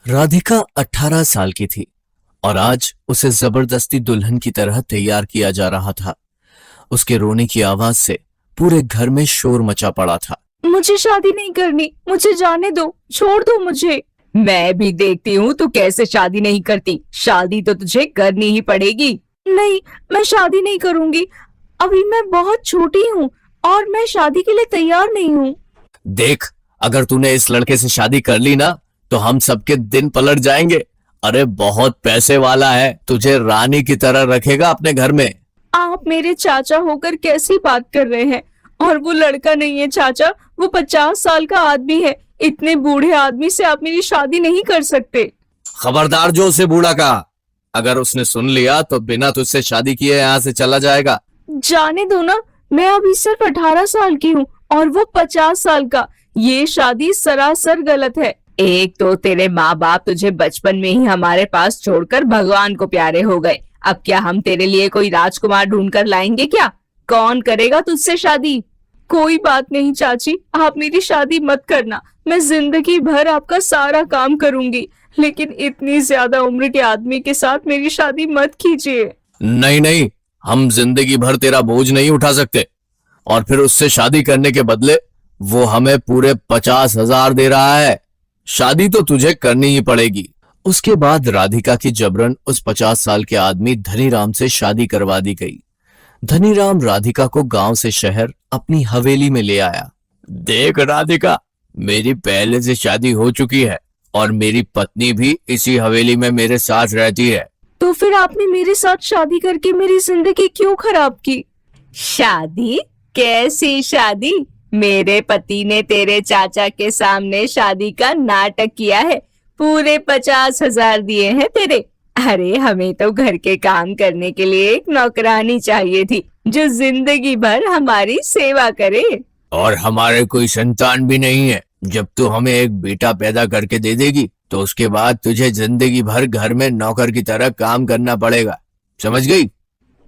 राधिका 18 साल की थी और आज उसे जबरदस्ती दुल्हन की तरह तैयार किया जा रहा था। उसके रोने की आवाज से पूरे घर में शोर मचा पड़ा था। मुझे शादी नहीं करनी, मुझे जाने दो, छोड़ दो मुझे। मैं भी देखती हूँ तू कैसे शादी नहीं करती। शादी तो तुझे करनी ही पड़ेगी। नहीं, मैं शादी नहीं करूंगी। अभी मैं बहुत छोटी हूँ और मैं शादी के लिए तैयार नहीं हूँ। देख, अगर तूने इस लड़के से शादी कर ली ना तो हम सबके दिन पलट जाएंगे। अरे बहुत पैसे वाला है, तुझे रानी की तरह रखेगा अपने घर में। आप मेरे चाचा होकर कैसी बात कर रहे हैं? और वो लड़का नहीं है चाचा, वो 50 साल का आदमी है। इतने बूढ़े आदमी से आप मेरी शादी नहीं कर सकते। खबरदार जो उसे बूढ़ा कहा। अगर उसने सुन लिया तो बिना तुझसे शादी किए यहाँ से चला जाएगा। जाने दो ना, मैं अभी सिर्फ 18 साल की हूँ और वो 50 साल का। ये शादी सरासर गलत है। एक तो तेरे माँ बाप तुझे बचपन में ही हमारे पास छोड़कर भगवान को प्यारे हो गए। अब क्या हम तेरे लिए कोई राजकुमार ढूंढ कर लाएंगे क्या? कौन करेगा तुझसे शादी? कोई बात नहीं चाची, आप मेरी शादी मत करना। मैं जिंदगी भर आपका सारा काम करूंगी, लेकिन इतनी ज्यादा उम्र के आदमी के साथ मेरी शादी मत कीजिए। नहीं नहीं, हम जिंदगी भर तेरा बोझ नहीं उठा सकते। और फिर उससे शादी करने के बदले वो हमें पूरे 50,000 दे रहा है। शादी तो तुझे करनी ही पड़ेगी। उसके बाद राधिका की जबरन उस 50 साल के आदमी धनीराम से शादी करवा दी गई। धनीराम राधिका को गांव से शहर अपनी हवेली में ले आया। देख राधिका, मेरी पहले से शादी हो चुकी है और मेरी पत्नी भी इसी हवेली में मेरे साथ रहती है। तो फिर आपने मेरे साथ शादी करके मेरी जिंदगी क्यों खराब की? शादी? कैसी शादी? मेरे पति ने तेरे चाचा के सामने शादी का नाटक किया है। पूरे 50,000 दिए हैं तेरे। अरे हमें तो घर के काम करने के लिए एक नौकरानी चाहिए थी जो जिंदगी भर हमारी सेवा करे। और हमारे कोई संतान भी नहीं है। जब तू हमें एक बेटा पैदा करके दे देगी तो उसके बाद तुझे जिंदगी भर घर में नौकर की तरह काम करना पड़ेगा। समझ गई?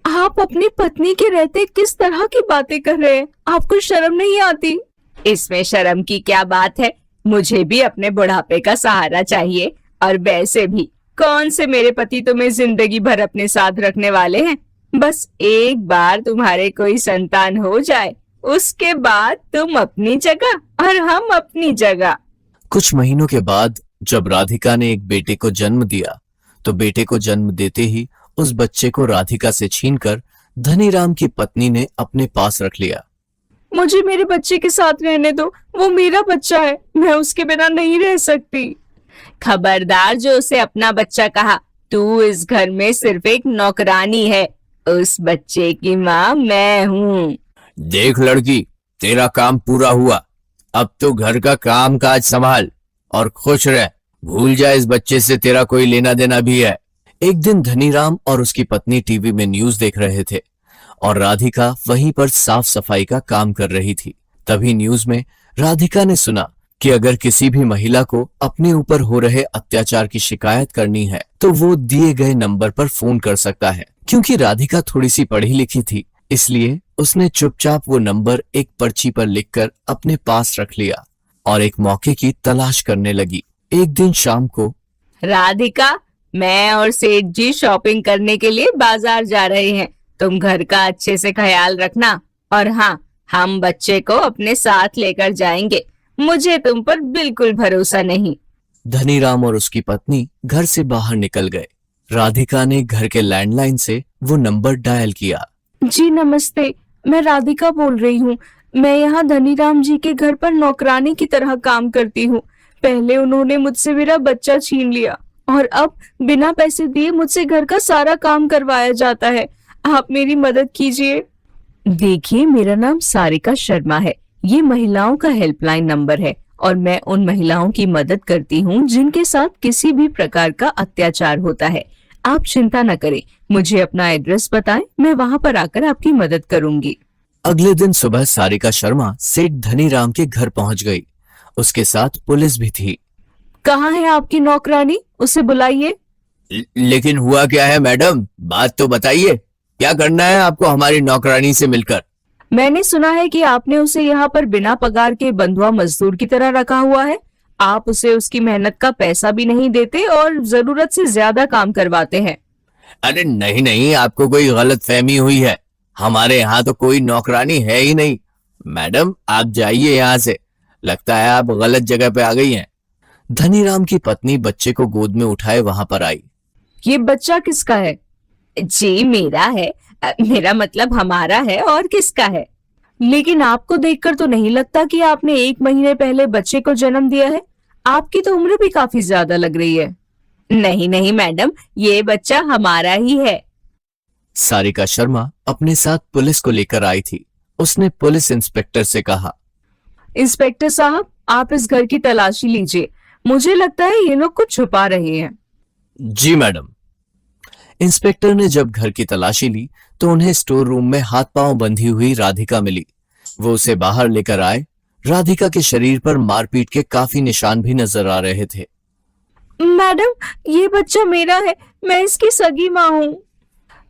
आप अपनी पत्नी के रहते किस तरह की बातें कर रहे हैं? आपको शर्म नहीं आती? इसमें शर्म की क्या बात है? मुझे भी अपने बुढ़ापे का सहारा चाहिए। और वैसे भी कौन से मेरे पति तुम्हें जिंदगी भर अपने साथ रखने वाले हैं? बस एक बार तुम्हारे कोई संतान हो जाए, उसके बाद तुम अपनी जगह और हम अपनी जगह। कुछ महीनों के बाद जब राधिका ने एक बेटे को जन्म दिया तो बेटे को जन्म देते ही उस बच्चे को राधिका से छीनकर धनीराम की पत्नी ने अपने पास रख लिया। मुझे मेरे बच्चे के साथ रहने दो, वो मेरा बच्चा है, मैं उसके बिना नहीं रह सकती। खबरदार जो उसे अपना बच्चा कहा। तू इस घर में सिर्फ एक नौकरानी है। उस बच्चे की माँ मैं हूँ। देख लड़की, तेरा काम पूरा हुआ। अब तो घर का काम काज संभाल और खुश रह। भूल जा इस बच्चे से तेरा कोई लेना देना भी है। एक दिन धनीराम और उसकी पत्नी टीवी में न्यूज देख रहे थे और राधिका वहीं पर साफ सफाई का काम कर रही थी। तभी न्यूज में राधिका ने सुना कि अगर किसी भी महिला को अपने ऊपर हो रहे अत्याचार की शिकायत करनी है तो वो दिए गए नंबर पर फोन कर सकता है। क्योंकि राधिका थोड़ी सी पढ़ी लिखी थी, इसलिए उसने चुपचाप वो नंबर एक पर्ची पर लिखकर अपने पास रख लिया और एक मौके की तलाश करने लगी। एक दिन शाम को, राधिका, मैं और सेठ जी शॉपिंग करने के लिए बाजार जा रहे हैं। तुम घर का अच्छे से ख्याल रखना। और हाँ, हम बच्चे को अपने साथ लेकर जाएंगे। मुझे तुम पर बिल्कुल भरोसा नहीं। धनीराम और उसकी पत्नी घर से बाहर निकल गए। राधिका ने घर के लैंडलाइन से वो नंबर डायल किया। जी नमस्ते, मैं राधिका बोल रही हूँ। मैं यहाँ धनीराम जी के घर पर नौकरानी की तरह काम करती हूँ। पहले उन्होंने मुझसे मेरा बच्चा छीन लिया और अब बिना पैसे दिए मुझसे घर का सारा काम करवाया जाता है। आप मेरी मदद कीजिए। देखिए, मेरा नाम सारिका शर्मा है। ये महिलाओं का हेल्पलाइन नंबर है और मैं उन महिलाओं की मदद करती हूँ जिनके साथ किसी भी प्रकार का अत्याचार होता है। आप चिंता न करें, मुझे अपना एड्रेस बताएं, मैं वहाँ पर आकर आपकी मदद करूंगी। अगले दिन सुबह सारिका शर्मा सेठ धनीराम के घर पहुंच गई। उसके साथ पुलिस भी थी। कहाँ है आपकी नौकरानी? उसे बुलाइए। लेकिन हुआ क्या है मैडम, बात तो बताइए। क्या करना है आपको हमारी नौकरानी से मिलकर? मैंने सुना है कि आपने उसे यहाँ पर बिना पगार के बंधुआ मजदूर की तरह रखा हुआ है। आप उसे उसकी मेहनत का पैसा भी नहीं देते और जरूरत से ज्यादा काम करवाते हैं। अरे नहीं नहीं, आपको कोई गलत फहमी हुई है। हमारे यहाँ तो कोई नौकरानी है ही नहीं। मैडम आप जाइए यहाँ से, लगता है आप गलत जगह पे आ गई हैं। धनीराम की पत्नी बच्चे को गोद में उठाए वहां पर आई। ये बच्चा किसका है? जी मेरा है। मेरा मतलब हमारा है, और किसका है? लेकिन आपको देखकर तो नहीं लगता कि आपने 1 महीने पहले बच्चे को जन्म दिया है। आपकी तो उम्र भी काफी ज्यादा लग रही है। नहीं नहीं मैडम, ये बच्चा हमारा ही है। सारिका शर्मा अपने साथ पुलिस को लेकर आई थी। उसने पुलिस इंस्पेक्टर से कहा, इंस्पेक्टर साहब, आप इस घर की तलाशी लीजिए। मुझे लगता है ये लोग कुछ छुपा रहे हैं। जी मैडम। इंस्पेक्टर ने जब घर की तलाशी ली तो उन्हें स्टोर रूम में हाथ पांव बंधी हुई राधिका मिली। वो उसे बाहर लेकर आए। राधिका के शरीर पर मारपीट के काफी निशान भी नजर आ रहे थे। मैडम, ये बच्चा मेरा है। मैं इसकी सगी माँ हूँ।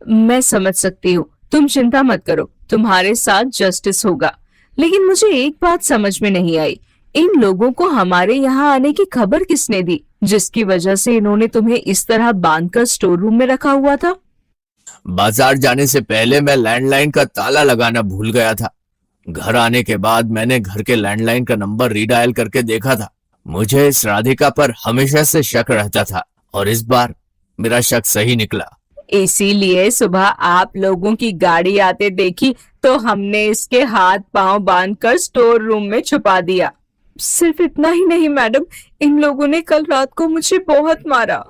मैं समझ सकती हूँ, तुम चिंता मत करो, तुम्हारे साथ जस्टिस होगा। लेकिन मुझे एक बात समझ में नहीं आई, इन लोगों को हमारे यहाँ आने की खबर किसने दी, जिसकी वजह से इन्होंने तुम्हें इस तरह बांधकर स्टोर रूम में रखा हुआ था? बाजार जाने से पहले मैं लैंडलाइन का ताला लगाना भूल गया था। घर आने के बाद मैंने घर के लैंडलाइन का नंबर रीडायल करके देखा था। मुझे इस राधिका पर हमेशा से शक रहता था और इस बार मेरा शक सही निकला। इसीलिए सुबह आप लोगों की गाड़ी आते देखी तो हमने इसके हाथ पांव बांधकर स्टोर रूम में छुपा दिया। सिर्फ इतना ही नहीं मैडम, इन लोगों ने कल रात को मुझे बहुत मारा।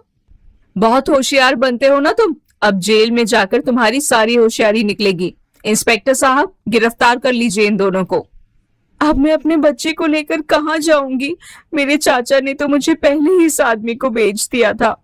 बहुत होशियार बनते हो ना तुम। अब जेल में जाकर तुम्हारी सारी होशियारी निकलेगी। इंस्पेक्टर साहब, गिरफ्तार कर लीजिए इन दोनों को। अब मैं अपने बच्चे को लेकर कहाँ जाऊंगी? मेरे चाचा ने तो मुझे पहले ही इस आदमी को बेच दिया था।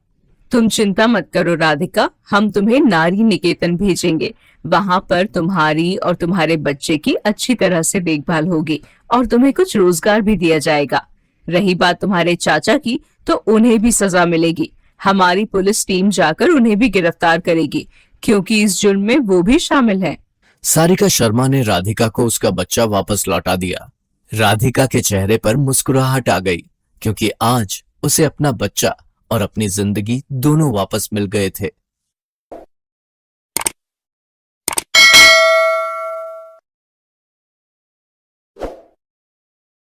तुम चिंता मत करो राधिका, हम तुम्हें नारी निकेतन भेजेंगे। वहां पर तुम्हारी और तुम्हारे बच्चे की अच्छी तरह से देखभाल होगी और तुम्हें कुछ रोजगार भी दिया जाएगा। रही बात तुम्हारे चाचा की, तो उन्हें भी सजा मिलेगी। हमारी पुलिस टीम जाकर उन्हें भी गिरफ्तार करेगी, क्योंकि इस जुर्म में वो भी शामिल है। सारिका शर्मा ने राधिका को उसका बच्चा वापस लौटा दिया। राधिका के चेहरे पर मुस्कुराहट आ गई, क्योंकि आज उसे अपना बच्चा और अपनी जिंदगी दोनों वापस मिल गए थे।